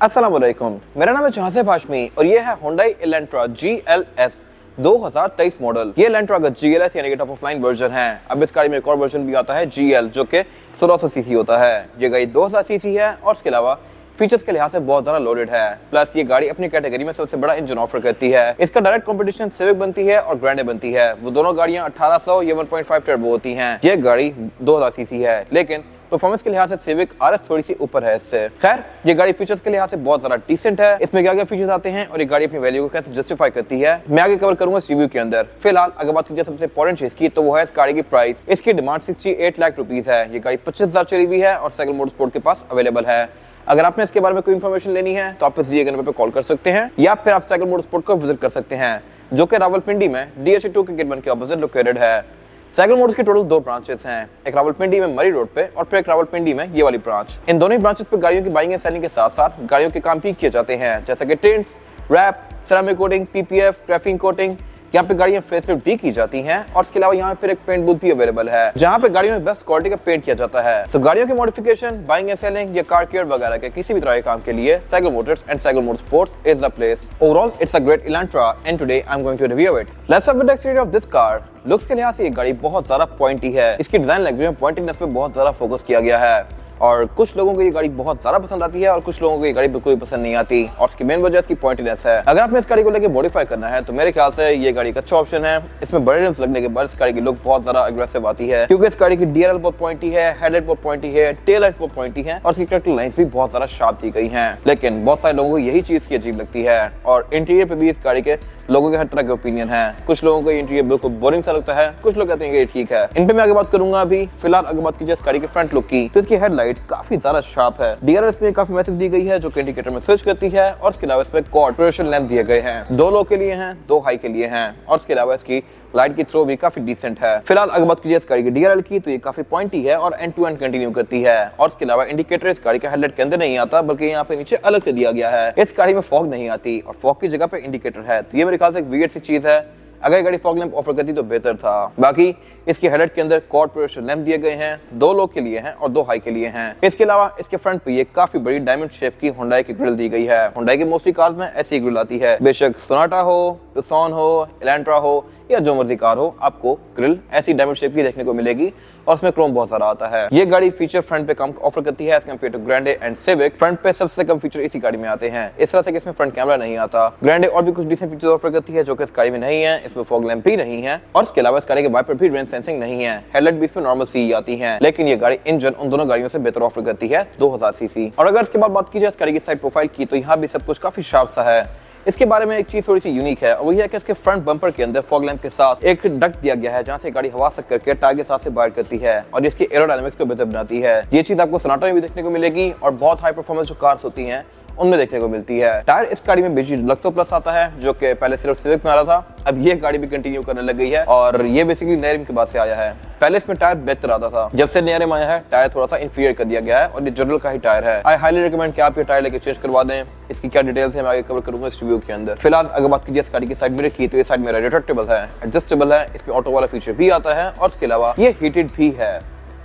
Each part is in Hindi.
अस्सलाम वालेकुम, मेरा नाम है जहांसेब हाशमी और ये है Hyundai Elantra GLS 2023 मॉडल। ये Elantra का GLS यानी कि टॉप ऑफ लाइन वर्जन है। अब इस गाड़ी में एक और वर्जन भी आता है GL जो कि 1600 सीसी होता है। ये गाड़ी 2000 सीसी है और इसके अलावा फीचर्स के लिहाज से बहुत ज्यादा लोडेड है। प्लस ये गाड़ी अपनी कैटेगरी में सबसे बड़ा इंजन ऑफर करती है। इसका डायरेक्ट कंपटीशन सिविक बनती है और ग्रैंडे बनती है। वो दोनों गाड़ियां 1800 या 1.5 टर्बो होती हैं। ये गाड़ी 2000 सीसी है, लेकिन परफॉर्मेंस के लिहाज से सिविक RS थोड़ी सी ऊपर है इससे। खैर, ये गाड़ी फीचर्स के लिहाज से बहुत ज्यादा डिसेंट है। इसमें क्या क्या फीचर्स आते हैं और ये गाड़ी अपनी वैल्यू को कैसे जस्टिफाई करती है, मैं आगे कवर करूंगा इस रिव्यू के अंदर। फिलहाल अगर बात की जाए सबसे इंपॉर्टेंट चीज की, तो वो है इस गाड़ी की प्राइस। इसकी डिमांड 68 लाख रुपीज है। ये गाड़ी 25,000 चली हुई है और साइकिल मोटरस्पोर्ट के पास अवेलेबल है। अगर आपने इसके बारे में कोई इन्फॉर्मेशन लेनी है तो आप इस दिए गए नंबर पर कॉल कर सकते हैं या फिर आप साइकिल मोटरस्पोर्ट को विजिट कर सकते हैं, जो कि रावलपिंडी में DH2 के गेट 1 के ऑपोजिट लोकेटेड है। साइकिल मोटर्स की टोटल 2 ब्रांचेस हैं, एक रावलपिंडी में मरी रोड पे और फिर एक रावलपिंडी में ये वाली ब्रांच। इन दोनों ही ब्रांचेस पे गाड़ियों की बाइंग एंड सेलिंग के साथ साथ गाड़ियों के काम भी किए जाते हैं, जैसे कि tints, wrap, ceramic coating, PPF, graphene coating. यहाँ पे गाड़ियां फेसलिफ्ट भी की जाती हैं और इसके अलावा यहाँ पे एक पेंट बूथ भी अवेलेबल है, जहाँ पे गाड़ियों में बेस्ट क्वालिटी का पेंट किया जाता है। तो गाड़ियों की मॉडिफिकेशन, बाइंग एंड सेलिंग या कार केयर वगैरह के किसी भी तरह के काम के लिए cycle Motors and cycle motorsports is the place. Overall it's a great Elantra and today I'm going to review it. Let's start with the exterior of this car. Looks के लिहाज से ये गाड़ी बहुत ज्यादा पॉइंटी है। इसकी डिजाइन लग्जरी में पॉइंटीनेस पे बहुत ज्यादा फोकस किया गया है और कुछ लोगों को ये गाड़ी बहुत ज्यादा पसंद आती है और कुछ लोगों को ये गाड़ी बिल्कुल भी पसंद नहीं आती और इसकी मेन वजह इसकी पॉइंटीनेस है। अगर आपने इस गाड़ी को लेकर मॉडिफाई करना है तो मेरे ख्याल से ये गाड़ी का अच्छा ऑप्शन है। इसमें बड़े रिम्स लगने के बाद इस गाड़ी की लुक बहुत ज्यादा अग्रेसिव आती है, क्योंकि इस गाड़ी की DRL बहुत पॉइंटी है, हेडलाइट बहुत पॉइंटी है, टेल लाइट्स बहुत पॉइंटी है और इसकी कैरेक्टर लाइन्स भी बहुत ज्यादा शार्प दी गई हैं। लेकिन बहुत सारे लोगों को यही चीज की अजीब लगती है और इंटीरियर पे भी इस गाड़ी के लोगों के हर तरह के ओपिनियन है। कुछ लोगों को इंटीरियर बिल्कुल बोरिंग सा लगता है, कुछ लोग कहते हैं कि ठीक है। इन पे मैं आगे बात करूंगा। अभी फिलहाल अगर बात कीजिए इस गाड़ी के फ्रंट लुक की, तो इसकी हेडलाइट काफी ज्यादा शार्प है। DRL इसमें काफी मैसेज दी गई है जो कि इंडिकेटर में स्विच करती है और इसके अलावा इसमें क्वाड प्रोजेक्शन लैंप दिए गए हैं, 2 लो के लिए हैं, 2 हाई के लिए हैं और इसके अलावा इसकी लाइट की थ्रो भी काफी डिसेंट है। फिलहाल अगर बात कीजिए इस गाड़ी की DRL की, तो ये काफी पॉइंटी है और एंड टू एंड कंटिन्यू करती है और इसके अलावा इंडिकेटर इस गाड़ी के हेडलाइट के अंदर नहीं आता, बल्कि यहाँ पे नीचे अलग से दिया गया है। इस गाड़ी में फॉग नहीं आती और फॉग की जगह पे इंडिकेटर है, तो ये मेरे ख्याल से एक वियर्ड सी चीज है। अगर ये गाड़ी फॉग लैंप ऑफर करती तो बेहतर था। बाकी इसकी हेडलाइट के अंदर क्वाड प्रोजेक्शन लैंप दिए गए हैं, 2 लो के लिए हैं और 2 हाई के लिए हैं। इसके अलावा इसके फ्रंट पे ये काफी बड़ी डायमंड शेप की Hyundai की ग्रिल दी गई है। Hyundai की मोस्टली कार्स में ऐसी ग्रिल आती है, बेशक सोनाटा हो, तुक्सन हो, Elantra हो या जो मर्जी कार हो, आपको ग्रिल ऐसी डायमंड शेप की देखने को मिलेगी और इसमें क्रोम बहुत सारा आता है। ये गाड़ी फीचर फ्रंट पे कम ऑफर करती है as compare to Grande and Civic. Front पे सबसे कम फीचर इसी गाड़ी में आते हैं, इस तरह से कि इसमें फ्रंट कैमरा नहीं आता। ग्रैंडे और भी कुछ डिसेंट फीचर ऑफर करती है जो कि इस गाड़ी में नहीं है। इसमें फॉग लैंप भी नहीं है और इसके अलावा इस गाड़ी के वाइपर भी रेन सेंसिंग नहीं है। हेडलाइट भी इसमें नॉर्मल सी आती है, लेकिन ये गाड़ी इंजन उन दोनों गाड़ियों से बेहतर ऑफर करती है 2000 सीसी। और अगर इसके बाद बात की जाए इस गाड़ी की साइड प्रोफाइल की, तो यहाँ भी सब कुछ काफी शार्प सा है। इसके बारे में एक चीज थोड़ी सी यूनिक है और वही है कि इसके फ्रंट बम्पर के अंदर फॉग लैंप के साथ एक डक्ट दिया गया है, जहां से गाड़ी हवा सक करके टायर के साथ से बाहर करती है और इसकी एरोडायनामिक्स को बेहतर बनाती है। ये चीज आपको सोनाटा में भी देखने को मिलेगी और बहुत हाई परफॉर्मेंस जो कार्स होती हैं उनमें देखने को मिलती है। टायर इस गाड़ी में बेसिकली लक्सो प्लस आता है, जो कि पहले सिर्फ सिविक में आ रहा था, अब ये गाड़ी भी कंटिन्यू करने लग गई है और ये बेसिकली नए रिम के बाद से आया है। पहले इसमें टायर बेहतर आता था, जब से नया रिम आया है टायर थोड़ा सा इंफीरियर कर दिया गया है और ये जनरल का ही टायर है। आई हाईली रिकमेंड कि आप ये टायर लेके चेंज करवा दें। इसकी क्या डिटेल्स है मैं आगे कवर करूंगा इस रिव्यू के अंदर। फिलहाल अगर बात कीजिए इस गाड़ी की साइड मिरर की, तो ये साइड मिरर रिट्रैक्टेबल है, एडजस्टेबल है, इसमें ऑटो वाला फीचर भी आता है और इसके अलावा ये हीटेड भी है।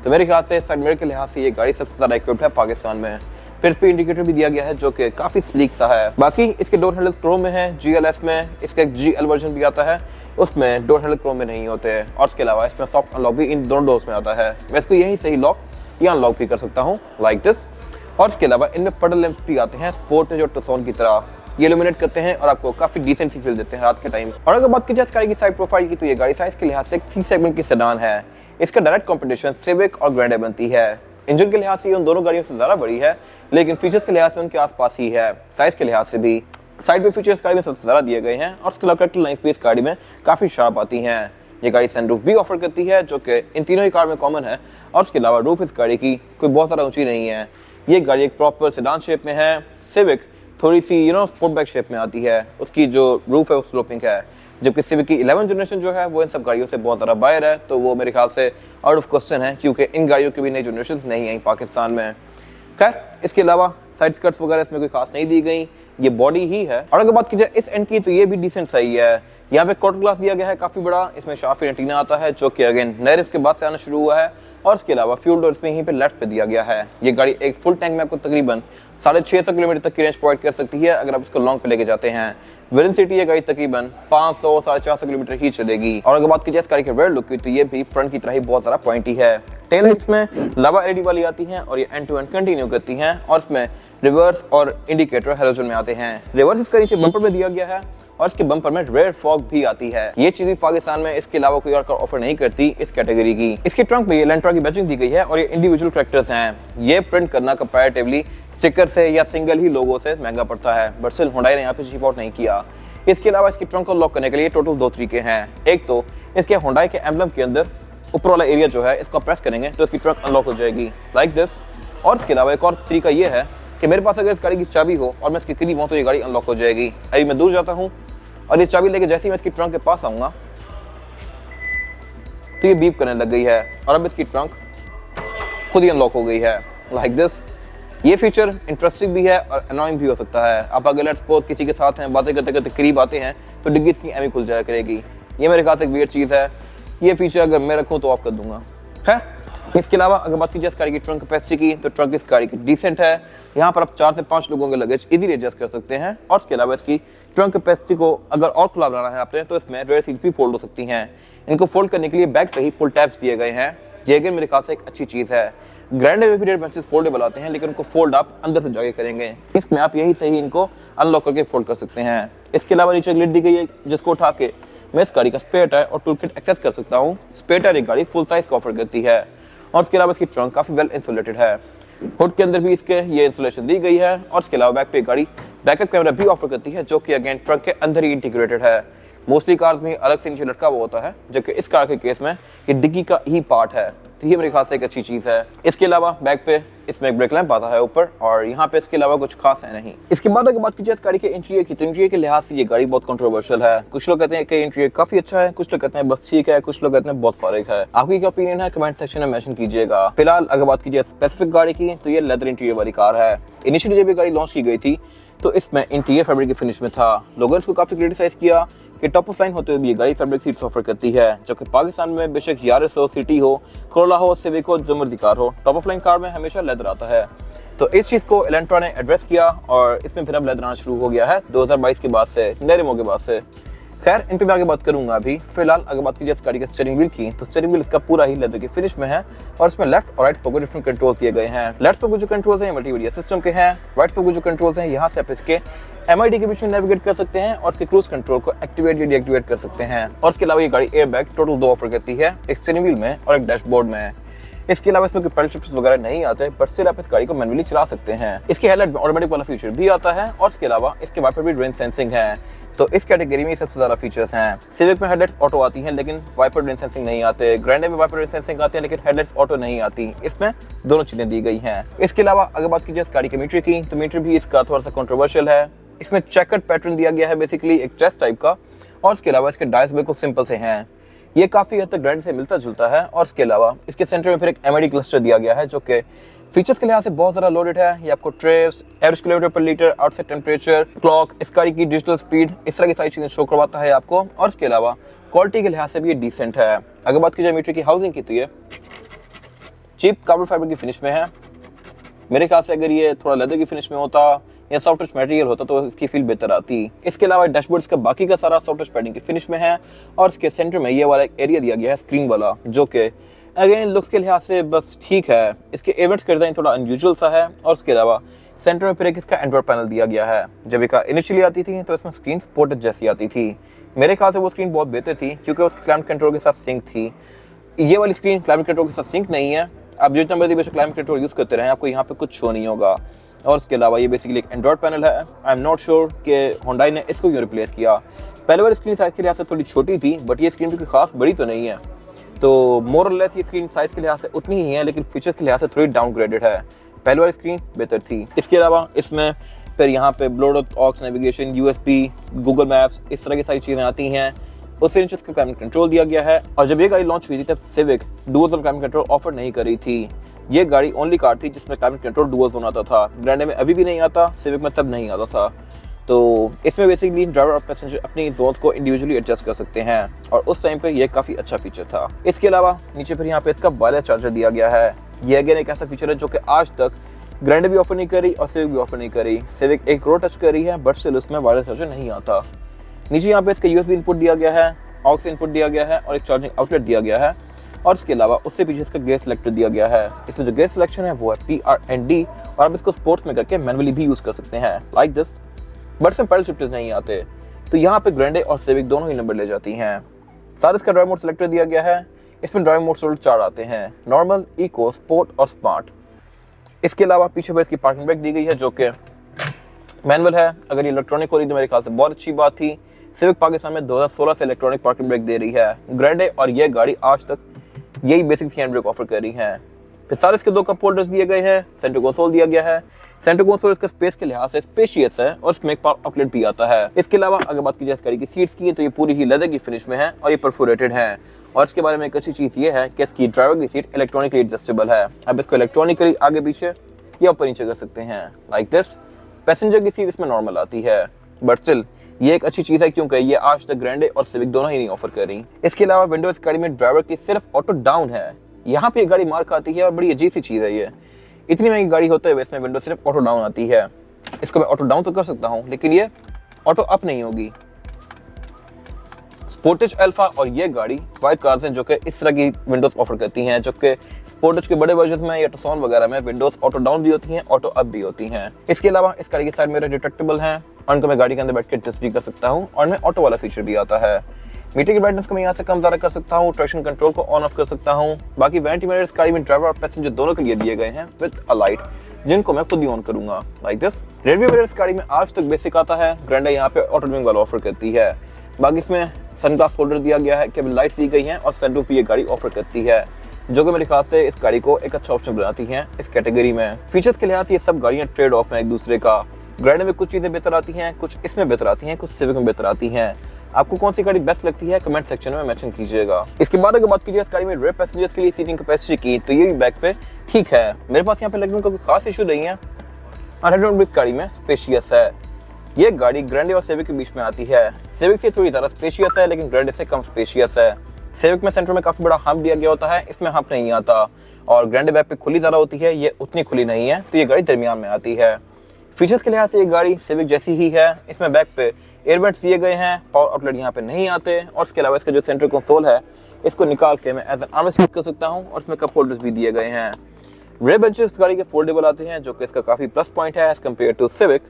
तो मेरे ख्याल से साइड मिरर के लिहाज से ये गाड़ी सबसे ज्यादा इक्विप्ड है पाकिस्तान में। फिर इस पे इंडिकेटर भी दिया गया है जो कि काफी स्लीक सा है। बाकी इसके डोर हैंडल्स क्रोम में है। GLS में इसका एक GL वर्जन भी आता है, उसमें डोर हैंडल क्रोम में नहीं होते और इसके अलावा इसमें सॉफ्ट अनलॉक भी इन दोनों डोर्स में आता है। मैं इसको यहीं से ही लॉक या अनलॉक भी कर सकता हूँ लाइक दिस। और इसके अलावा इनमें पडल लैंप्स भी आते हैं स्पोर्टेज और तुक्सन की तरह, ये इल्यूमिनेट करते हैं और आपको काफी डिसेंट सी फील देते हैं रात के टाइम। और अगर बात की जाए इस गाड़ी की साइड प्रोफाइल की, तो ये गाड़ी साइज के लिहाज से एक C सेगमेंट की सेडान है। इसका डायरेक्ट कॉम्पिटिशन सिविक और ग्रैंडे बनती है। इंजन के लिहाज से उन दोनों गाड़ियों से ज्यादा बड़ी है, लेकिन फीचर्स के लिहाज से उनके आसपास ही है। साइज के लिहाज से भी साइड पे फीचर्स गाड़ी में सबसे ज्यादा दिए गए हैं और इसके अलावा कैरेक्टर लाइन्स भी इस गाड़ी में काफी शार्प आती हैं। ये गाड़ी सनरूफ भी ऑफर करती है जो कि इन तीनों ही कार में कॉमन है और इसके अलावा रूफ इस गाड़ी की कोई बहुत ज्यादा ऊंची नहीं है। ये गाड़ी एक प्रॉपर सेडान शेप में है। सिविक थोड़ी सी स्पोर्ट बैक शेप में आती है, उसकी जो रूफ है वो स्लोपिंग है, जबकि सिविक की 11 जनरेशन जो है वो इन सब गाड़ियों से बहुत ज़्यादा बाहर है। तो वो मेरे ख्याल से आउट ऑफ क्वेश्चन है, क्योंकि इन गाड़ियों की भी नई जनरेशन नहीं आई पाकिस्तान में। खैर इसके अलावा साइड स्कर्ट्स वगैरह इसमें कोई खास नहीं दी गई, ये बॉडी ही है। और अगर बात की जाए इस एंड की तो ये भी डिसेंट सही है। यहाँ पे क्वार्टर ग्लास दिया गया है काफी बड़ा, इसमें शार्पी रेटिना आता है जो कि अगेन नए रिब्स के बाद से आना शुरू हुआ है। और इसके अलावा फ्यूल डोर इसमें यहीं पे लेफ्ट पे दिया गया है। ये गाड़ी एक फुल टैंक में आपको तकरीबन 650 किलोमीटर तक की रेंज प्रोवाइड कर सकती है अगर आप इसको लॉन्ग पे लेके जाते हैं। विदिन सिटी ये गाड़ी तकरीबन 500-450 किलोमीटर ही चलेगी। और अगर बात की जाए इस गाड़ी के रेयर लुक की तो ये भी फ्रंट की तरह ही बहुत ज्यादा पॉइंटी है। टेल लाइट्स में लावा एलईडी वाली आती हैं और ये एंड टू एंड कंटिन्यू करती हैं और इसमें रिवर्स और इंडिकेटर हैलोजन में आते हैं। रिवर्स इसका नीचे बम्पर में दिया गया है और इसके बम्पर में रेयर फॉग भी आती है। ये चीज भी पाकिस्तान में इसके अलावा कोई और ऑफर नहीं करती इस कैटेगरी की। इसके ट्रंक में ये एलेंट्रा की बैजिंग दी गई है और ये इंडिविजुअल कैरेक्टर्स हैं। ये प्रिंट करना कंपैरेटिवली स्टिकर से या सिंगल ही लोगो से महंगा पड़ता है, बट स्टिल हुंडई ने यहाँ पे चिप आउट नहीं किया। इसके अलावा इसके ट्रंक को लॉक करने के लिए टोटल 2 तरीके हैं। एक तो इसके हुंडई के एम्बलम के अंदर ऊपर वाला एरिया जो है इसको प्रेस करेंगे तो इसकी ट्रंक अनलॉक हो जाएगी लाइक दिस। और इसके अलावा एक और तरीका ये है कि मेरे पास अगर इस गाड़ी की चाबी हो और मैं इसके करीब हूँ तो ये गाड़ी अनलॉक हो जाएगी। अभी मैं दूर जाता हूँ और ये चाबी लेके जैसे ही मैं इसकी ट्रंक के पास आऊँगा तो ये बीप करने लग गई है और अब इसकी ट्रंक खुद ही अनलॉक हो गई है लाइक दिस। ये फीचर इंटरेस्टिंग भी है और अनोइंग भी हो सकता है। आप अगर लेट्स सपोज किसी के साथ हैं, बातें करते करते करीब आते हैं तो डिग्गी इसकी एमी खुल जाया करेगी। ये मेरे ख्याल से एक वियर्ड चीज़ है। ये फीचर अगर मैं रखूँ तो ऑफ कर दूंगा। खैर इसके अलावा अगर बात की जाए इस गाड़ी की ट्रंक कैपेसिटी की तो ट्रंक इस गाड़ी की डिसेंट है। यहाँ पर आप 4 से 5 लोगों के लगेज इजीली एडजस्ट कर सकते हैं। और इसके अलावा इसकी ट्रंक कैपेसिटी को अगर और खुला बनाना है आपने तो इसमें रेयर सीट भी फोल्ड हो सकती हैं। इनको फोल्ड करने के लिए बैक पे ही पुल टैब्स दिए गए हैं। ये अगर मेरे ख्याल से एक अच्छी चीज़ है। ग्रैंडर में भी रेयर बेंचेस फोल्डेबल आते हैं लेकिन उनको फोल्ड आप अंदर से जाके करेंगे। इसमें आप यही सही इनको अनलॉक करके फोल्ड कर सकते हैं। इसके अलावा नीचे लिड दी गई है जिसको उठा के मैं इस गाड़ी का स्पेयर टायर और टूल किट एक्सेस कर सकता हूँ। स्पेयर टायर एक गाड़ी फुल साइज का ऑफर करती है। और इसके अलावा इसकी ट्रंक काफ़ी वेल इंसुलेटेड है। हुड के अंदर भी इसके ये इंसुलेशन दी गई है। और इसके अलावा बैक पे गाड़ी बैकअप कैमरा भी ऑफर करती है जो कि अगेन ट्रंक के अंदर ही इंटीग्रेटेड है। मोस्टली कार्स में अलग से नीचे लटका हुआ होता है जबकि इस कार के केस में ये डिग्गी का ही पार्ट है। तो ये मेरे ख्याल से एक अच्छी चीज़ है। इसके अलावा बैक पे इसमें एक ब्रेक लैंप आता है ऊपर और यहाँ पे इसके अलावा कुछ खास है नहीं। इसके बाद अगर बात की जाए इस गाड़ी के इंटीरियर की तो इंटीरियर के लिहाज से ये गाड़ी बहुत कंट्रोवर्शियल है। कुछ लोग कहते हैं कि इंटीरियर काफी अच्छा है, कुछ लोग कहते हैं बस ठीक है, कुछ लोग कहते हैं बहुत फारिग है। आपकी क्या ओपिनियन है कमेंट सेक्शन में मेंशन कीजिएगा। फिलहाल अगर बात की जाए स्पेसिफिक गाड़ी की तो ये लेदर इंटीरियर वाली कार है। इनिशियली जब ये गाड़ी लॉन्च की गई थी तो इसमें इंटीरियर फैब्रिक की फिनिश में था। लोगों ने इसको काफी क्रिटिसाइज किया कि टॉप ऑफ लाइन होते हुए भी ये गाड़ी फैब्रिक सीट्स ऑफर करती है, जबकि पाकिस्तान में बेशक यारिस हो, सिटी हो, कोरोला हो, सिविक हो, जो मर्जी कार हो, टॉप ऑफ लाइन कार में हमेशा लेदर आता है। तो इस चीज़ को एलेंट्रा ने एड्रेस किया और इसमें फिर अब लेदर आना शुरू हो गया है 2022 के बाद से, नए रिमो के बाद से। खैर इन पे मैं आगे बात करूंगा। अभी फिलहाल अगर बात की जाए इस गाड़ी के स्टीयरिंग व्हील की तो स्टीयरिंग व्हील इसका पूरा ही लेदर की फिनिश में है और इसमें लेफ्ट और राइट स्पोक को डिफरेंट कंट्रोल्स दिए गए हैं। लेफ्ट स्पोक को जो कंट्रोल्स हैं मल्टीमीडिया सिस्टम के हैं, राइट स्पोक को जो कंट्रोल्स हैं यहाँ से आप इसके MID के बीच में नेविगेट कर सकते हैं और इसके क्रूज कंट्रोल को एक्टिवेट या डीएक्टिवेट कर सकते हैं। और इसके अलावा ये गाड़ी एयरबैग टोटल 2 ऑफर करती है, एक स्टीयरिंग व्हील में और एक डैशबोर्ड में। इसके अलावा इसमें कोई पेडल शिफ्टर्स वगैरह नहीं आते, पर स्टिल आप इस गाड़ी को मैनुअली चला सकते हैं। इसके हेडलाइट में ऑटोमेटिक वाला फीचर भी आता है और इसके अलावा इसके वाइपर भी रेन सेंसिंग है। तो इस कैटेगरी में सबसे ज्यादा फीचर्स हैं। सिविक में हेडलाइट्स ऑटो आती हैं लेकिन वाइपर रेन सेंसिंग नहीं आते। ग्रैंडे में वाइपर रेन सेंसिंग आते हैं लेकिन हेडलाइट्स ऑटो नहीं आती। इसमें दोनों चीजें दी गई हैं। इसके अलावा अगर बात कीजिए इस गाड़ी के मीटर की तो मीटर भी इसका थोड़ा सा कंट्रोवर्शियल है। इसमें चेकर्ड पैटर्न दिया गया है बेसिकली एक चेस्ट टाइप का और इसके अलावा इसके डायल्स बिल्कुल सिंपल से हैं। ये काफी हद तक ग्रैंड से मिलता जुलता है और इसके अलावा इसके सेंटर में फिर एक MID क्लस्टर दिया गया है जो कि फीचर्स के लिहाज से बहुत ज़्यादा लोडेड है। ये आपको ट्रेव्स, एवरेज किलोमीटर पर लीटर, आउटसाइड टेम्परेचर, क्लॉक, इस गाड़ी की डिजिटल स्पीड, इस तरह की सारी चीज़ें शो करवाता है आपको। और इसके अलावा क्वालिटी के लिहाज से भी ये डिसेंट है। अगर बात की जाए मीटर की हाउसिंग की तो ये चीप कार्बन फाइबर की फिनिश में है। मेरे ख्याल से अगर ये थोड़ा लेदर की फिनिश में होता या सॉफ्ट टच मटेरियल होता तो इसकी फील बेहतर आती। इसके अलावा डैशबोर्ड का बाकी का सारा सॉफ्ट टच पैडिंग की फिनिश में है और इसके सेंटर में ये वाला एक एरिया दिया गया है स्क्रीन वाला जो कि अगेन लुक्स के लिहाज से बस ठीक है। इसके इवेंट्स का डिजाइन थोड़ा अनयूजुअल सा है और उसके अलावा सेंटर में फिर एक इसका एंड्रॉइड पैनल दिया गया है। जब एक इनिशियली आती थी तो इसमें स्क्रीन स्पोर्टेड जैसी आती थी। मेरे ख्याल से वो स्क्रीन बहुत बेहतर थी क्योंकि उसकी क्लाइमेट कंट्रोल के साथ सिंक थी। ये वाली स्क्रीन क्लाइमेट कंट्रोल के साथ सिंक नहीं है। आप जिस नंबर बेशक क्लाइमेट कंट्रोल यूज करते रहे आपको यहाँ पे कुछ शो नहीं होगा। और उसके अलावा ये बेसिकली एक एंड्रॉइड पैनल है। आई एम नॉट श्योर कि होंडाई ने इसको क्यों रिप्लेस किया। पहले वाली स्क्रीन साइज के लिहाज से थोड़ी छोटी थी बट ये स्क्रीन भी खास बड़ी तो नहीं है। तो मोर और लेस ये स्क्रीन साइज के लिहाज से उतनी ही है लेकिन फीचर्स के लिहाज से थोड़ी डाउनग्रेडेड है। पहले वाली स्क्रीन बेहतर थी। इसके अलावा इसमें फिर यहाँ पे Bluetooth, aux, navigation, USB, Google Maps, इस तरह की सारी चीज़ें आती हैं। उससे नीचे इसका क्लाइमेट कंट्रोल दिया गया है। और जब ये गाड़ी लॉन्च हुई थी तब civic dual climate control offer नहीं कर रही थी। ये गाड़ी ओनली कार थी जिसमें क्लाइमेट कंट्रोल डुअल जोन आता था। ग्रैंडे में अभी भी नहीं आता, सिविक में तब नहीं आता था। तो इसमें बेसिकली ड्राइवर और पैसेंजर अपनी जोन्स को इंडिविजुअली एडजस्ट कर सकते हैं और उस टाइम पे ये काफ़ी अच्छा फीचर था। इसके अलावा नीचे पर यहाँ पे इसका वायरलेस चार्जर दिया गया है। ये अगेन एक ऐसा फीचर है जो कि आज तक ग्रैंडे भी ऑफर नहीं करी और सिविक भी ऑफर नहीं करी। सिविक एक रोड टच करी है बट स्टिल उसमें वायरलेस चार्जर नहीं आता। नीचे यहाँ पे इसका यूएसबी इनपुट दिया गया है, ऑक्स इनपुट दिया गया है और एक चार्जिंग आउटलेट दिया गया है। और इसके अलावा उससे पीछे इसका गेयर सिलेक्टर दिया गया है। इसमें जो गेयर सिलेक्शन है वो है PRND और आप इसको स्पोर्ट्स में करके मैनुअली भी यूज कर सकते हैं लाइक दिस। बट इसमें पैडल शिफ्टर्स नहीं आते, तो यहाँ पे ग्रैंडे और सिविक दोनों ही नंबर ले जाती हैं। साथ इसका ड्राइव मोड सिलेक्टर दिया गया है। इसमें ड्राइव मोड टोटल 4 आते हैं, नॉर्मल, इको, स्पोर्ट और स्मार्ट। इसके अलावा पीछे पर इसकी पार्किंग ब्रेक दी गई है जो कि मैनुअल है। अगर ये इलेक्ट्रॉनिक हो रही तो मेरे ख्याल से बहुत अच्छी बात थी। सिविक पाकिस्तान में 2016 से इलेक्ट्रॉनिक पार्किंग ब्रेक दे रही है। ग्रैंडे और ये गाड़ी आज तक यही बेसिक हैंड ब्रेक ऑफर कर रही है। फिर सारे इसके 2 कप होल्डर्स दिए गए हैं, सेंटर कंसोल दिया गया है। सेंटर कंसोल इसका स्पेस के लिहाज से स्पेशियस है और इसमें एक पावर आउटलेट भी आता है। इसके अलावा अगर बात की जाए इस गाड़ी की सीट्स की तो ये पूरी ही लेदर की फिनिश में है और ये परफोरेटेड है। और इसके बारे में एक अच्छी चीज ये है कि इसकी ड्राइवर की सीट इलेक्ट्रॉनिकली एडजस्टेबल है। अब इसको इलेक्ट्रॉनिकली आगे पीछे या ऊपर नीचे कर सकते हैं लाइक दिस। पैसेंजर की सीट इसमें नॉर्मल आती है बट स्टिल ये एक अच्छी चीज है क्योंकि ये आज तक ग्रैंडे और सिविक दोनों ही नहीं ऑफर कर रही। इसके अलावा विंडोज गाड़ी में ड्राइवर की सिर्फ ऑटो डाउन है। यहाँ पे ये गाड़ी मार खाती है और बड़ी अजीब सी चीज है ये। इतनी महंगी गाड़ी होते हुए इसमें विंडो सिर्फ ऑटो डाउन आती है। इसको मैं ऑटो डाउन तो कर सकता हूँ लेकिन ये ऑटो अप नहीं होगी। स्पोर्टेज अल्फा और ये गाड़ी वाइट कार्स हैं जो कि इस तरह की विंडोज ऑफर करती हैं, जो कि स्पोर्टेज के बड़े वर्जन में या टुक्सन वगैरह में विंडोज ऑटो डाउन भी होती हैं, ऑटो अप भी होती हैं। इसके अलावा इस गाड़ी की साइड मिरर डिटेक्टेबल हैं और इनको मैं गाड़ी के अंदर बैठ के एडजस्ट भी कर सकता हूँ और मैं ऑटो वाला फीचर भी आता है। मीटर की ब्राइटनेस को मैं यहाँ से कम ज़्यादा कर सकता हूँ, ट्रैक्शन कंट्रोल को ऑन ऑफ कर सकता हूँ। बाकी वैनिटी मिरर इस गाड़ी में ड्राइवर और पैसेंजर दोनों के लिए दिए गए हैं विद अ लाइट, जिनको मैं खुद ही ऑन करूंगा लाइक दिस। रेडमी मिरर इस गाड़ी में आज तक बेसिक आता है। ग्रैंडे यहाँ पे ऑटो डिमिंग वाला ऑफर करती है। बाकी इसमें सनग्लास होल्डर दिया गया है, केबल लाइट्स दी गई हैं और सनरूफ ये गाड़ी ऑफर करती है, जो कि मेरे ख्याल से इस गाड़ी को एक अच्छा ऑप्शन बनाती हैं इस कैटेगरी में। फीचर्स के लिहाज से ये सब गाड़ियाँ ट्रेड ऑफ हैं एक दूसरे का। ग्रैंडे में कुछ चीज़ें बेहतर आती हैं, कुछ इसमें बेहतर आती हैं, कुछ सिविक में बेहतर आती हैं। आपको कौन सी गाड़ी बेस्ट लगती है कमेंट सेक्शन में मेंशन कीजिएगा। इसके बाद अगर बात कीजिए इस गाड़ी में रेयर पैसेंजर्स के लिए सीटिंग कैपेसिटी की तो ये भी बैक पे ठीक है। मेरे पास यहाँ पे लगने का कोई खास इशू नहीं है और हेडरूम इस गाड़ी में स्पेशियस है। ये गाड़ी ग्रैंडे और सिविक के बीच में आती है। सिविक से थोड़ी ज़्यादा स्पेशियस है लेकिन ग्रैंडे से कम स्पेशियस है। सिविक में सेंटर में काफ़ी बड़ा हम्प दिया गया होता है, इसमें हम्प नहीं आता और ग्रैंडे बैक पे खुली ज़्यादा होती है, ये उतनी खुली नहीं है, तो ये गाड़ी दरमियान में आती है। फीचर्स के लिहाज से ये गाड़ी सिविक जैसी ही है। इसमें बैक पे एयरबैग्स दिए गए हैं, पावर आउटलेट यहाँ पे नहीं आते और इसके अलावा इसका जो सेंटर कंसोल है इसको निकाल के मैं एज एन आर्मरेस्ट यूज कर सकता हूँ और इसमें कप होल्डर्स भी दिए गए हैं। रेयर बेंचेस गाड़ी के फोल्डेबल आते हैं जो कि इसका काफ़ी प्लस पॉइंट है एज कम्पेयर टू सिविक।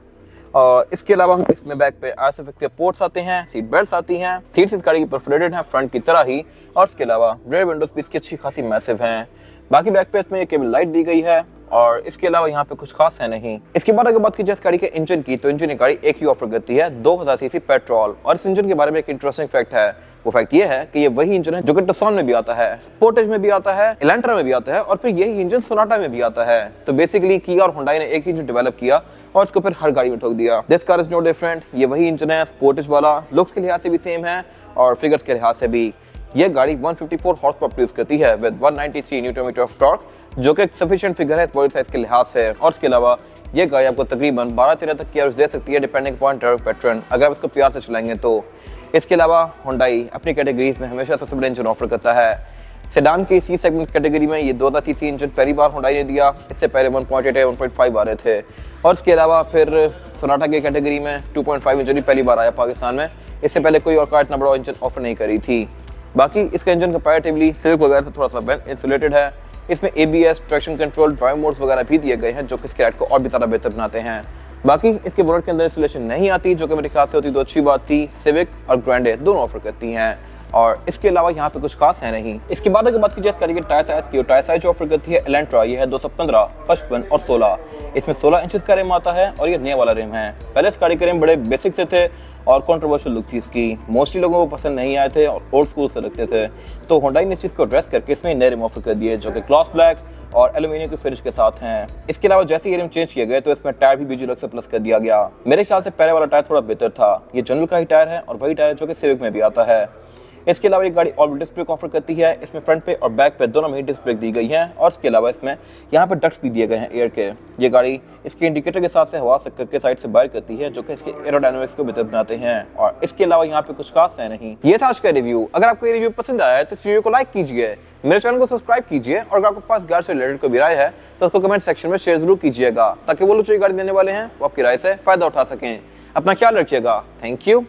और इसके अलावा इसमें बैक पे आरएसएफ पोर्ट्स आते हैं, सीट बेल्ट्स आती हैं, सीट्स इस गाड़ी की परफोरेटेड हैं फ्रंट की तरह ही और इसके अलावा रेयर विंडोज भी इसकी अच्छी खासी मैसिव हैं। बाकी बैक पे इसमें ये केबल लाइट दी गई है और इसके अलावा यहाँ पे कुछ खास है नहीं। इसके बाद अगर बात की जाए इस गाड़ी के इंजन की तो इंजन गाड़ी एक ही ऑफर करती है 2000 सीसी पेट्रोल। और इस इंजन के बारे में एक इंटरेस्टिंग फैक्ट है, वो फैक्ट ये है कि ये वही इंजन है जो कि टुक्सन में भी आता है, स्पोर्टेज में भी आता है, एलेंट्रा में भी आता है और फिर यही इंजन सोनाटा में भी आता है। तो बेसिकली किया और हुंडई ने एक ही इंजन डेवलप किया और इसको फिर हर गाड़ी में ठोक दिया। This car is no different, ये वही इंजन है, स्पोर्टेज वाला, लुक्स के लिहाज से भी सेम है और फिगर्स के लिहाज से भी। ये गाड़ी 154 हॉर्स पावर प्रोड्यूस करती है with 193 newton metre of torque, जो कि एक सफिशिएंट फिगर है इस बॉडी साइज के लिहाज से। और इसके अलावा ये गाड़ी आपको तकरीबन 12-13 तक की एवरेज दे सकती है डिपेंडिंग अपॉन ड्राइविंग पैटर्न, अगर आप इसको प्यार से चलाएंगे तो। इसके अलावा हुंडई अपनी कैटेगरीज में हमेशा सबसे बड़ा इंजन ऑफर करता है। सेडान के सी सेगमेंट कैटेगरी में ये 2000 सीसी इंजन पहली बार हुंडई ने दिया, इससे पहले 1.8 या 1.5 आ रहे थे। और इसके अलावा फिर सोनाटा के कैटेगरी में 2.5 इंजन ही पहली बार आया पाकिस्तान में, इससे पहले कोई और कार इतना बड़ा इंजन ऑफर नहीं करी थी। बाकी इसका इंजन कंपैरेटिवली सिविक वगैरह से थोड़ा सा वेल इंसुलेटेड है। इसमें ABS, traction control, drive modes वगैरह भी दिए गए हैं जो कि इसके राइड को और भी ज़्यादा बेहतर बनाते हैं। बाकी इसके बोनट के अंदर इंसुलेशन नहीं आती, जो कि मेरे ख्याल से होती तो अच्छी बात थी। सिविक और ग्रैंडे दोनों ऑफर करती हैं और इसके अलावा यहाँ पे कुछ खास है नहीं। इसके बाद अगर बात की जाए करेंगे टायर साइज की, टायर साइज जो ऑफर करती है एलेंट्रा, ये है 215, 55 और 16। इसमें 16 इंचेस का रिम आता है और ये नया वाला रिम है। पहले इस गाड़ी के रिम बड़े बेसिक से थे और कंट्रोवर्शियल लुक थी इसकी, मोस्टली लोगों को पसंद नहीं आए थे और ओल्ड स्कूल से लगते थे। तो हुंडई ने इस चीज़ को एड्रेस करके इसमें नए रिम ऑफर कर दिए जो कि ग्लॉस ब्लैक और एल्यूमिनियम के फिनिश के साथ हैं। इसके अलावा जैसे ये रिम चेंज किए गए तो इसमें टायर भी बीजी लग से प्लस कर दिया गया। मेरे ख्याल से पहले वाला टायर थोड़ा बेहतर था, ये जनरल का ही टायर है और वही टायर जो कि सिविक में भी आता है। इसके अलावा ये गाड़ी all wheel disc brake offer करती है। इसमें फ्रंट पे और बैक पे दोनों में डिस्क ब्रेक दी गई है और इसके अलावा इसमें यहाँ पे डक्ट्स भी दिए गए हैं एयर के। ये गाड़ी इसके इंडिकेटर के साथ से हवा से करके साइड से बाहर करती है, जो कि इसके एरोडायनामिक्स को बेहतर बनाते हैं। और इसके अलावा यहाँ पे कुछ खास है नहीं। ये था आज का रिव्यू। अगर आपको ये रिव्यू पसंद आया है तो इस वीडियो को लाइक कीजिए, मेरे चैनल को सब्सक्राइब कीजिए और अगर आपके पास गाड़ी से रिलेटेड कोई भी राय है तो उसको कमेंट सेक्शन में शेयर जरूर कीजिएगा, ताकि वो लोग जो गाड़ी देने वाले हैं वो आपकी राय से फायदा उठा सकें। अपना ख्याल रखिएगा। Thank you.